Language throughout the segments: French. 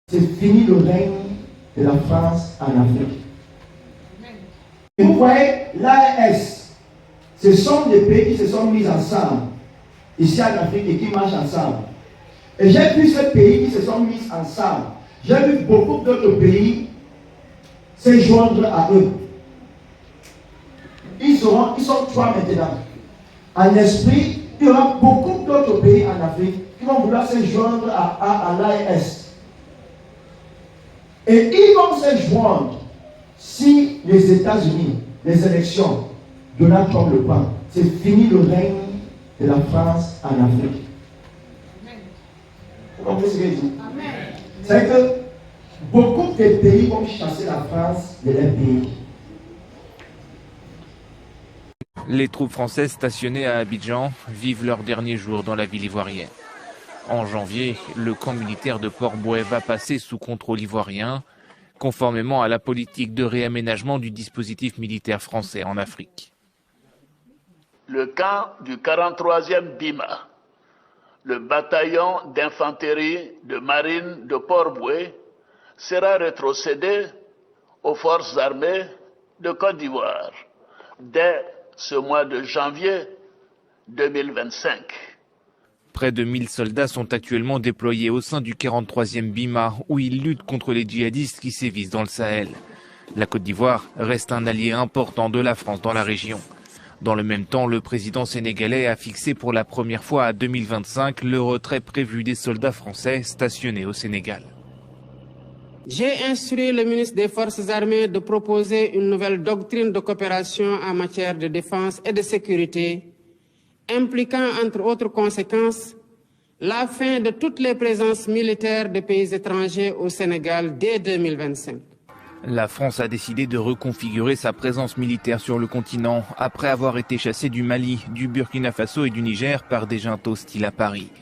C'est fini le règne de la France en Afrique. Et vous voyez, l'AES, ce sont des pays qui se sont mis ensemble, ici en Afrique, et qui marchent ensemble. Et j'ai vu ces pays qui se sont mis ensemble. J'ai vu beaucoup d'autres pays se joindre à eux. Ils sont trois maintenant. En esprit, il y aura beaucoup d'autres pays en Afrique qui vont vouloir se joindre à l'AES. Et ils vont se joindre si les États-Unis, les élections, Donald Trump le prend. C'est fini le règne de la France en Afrique. Vous comprenez ce que je dis? C'est que beaucoup de pays vont chasser la France de leur pays. Les troupes françaises stationnées à Abidjan vivent leur dernier jour dans la ville ivoirienne. En janvier, le camp militaire de Port-Bouët va passer sous contrôle ivoirien, conformément à la politique de réaménagement du dispositif militaire français en Afrique. Le camp du 43e BIMA, le bataillon d'infanterie de marine de Port-Bouët, sera rétrocédé aux forces armées de Côte d'Ivoire dès ce mois de janvier 2025. Près de 1000 soldats sont actuellement déployés au sein du 43e BIMA, où ils luttent contre les djihadistes qui sévissent dans le Sahel. La Côte d'Ivoire reste un allié important de la France dans la région. Dans le même temps, le président sénégalais a fixé pour la première fois à 2025 le retrait prévu des soldats français stationnés au Sénégal. J'ai instruit le ministre des Forces armées de proposer une nouvelle doctrine de coopération en matière de défense et de sécurité, impliquant entre autres conséquences la fin de toutes les présences militaires de pays étrangers au Sénégal dès 2025. La France a décidé de reconfigurer sa présence militaire sur le continent après avoir été chassée du Mali, du Burkina Faso et du Niger par des juntes hostiles à Paris.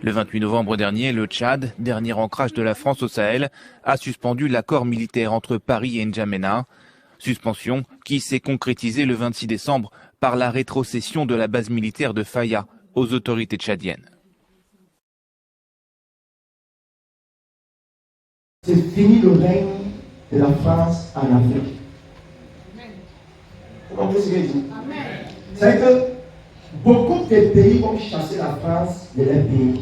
Le 28 novembre dernier, le Tchad, dernier ancrage de la France au Sahel, a suspendu l'accord militaire entre Paris et N'Djamena. Suspension qui s'est concrétisée le 26 décembre par la rétrocession de la base militaire de Faya aux autorités tchadiennes. C'est fini le règne de la France en Afrique. Vous comprenez ce que je dis? C'est que beaucoup de pays vont chasser la France de leur pays.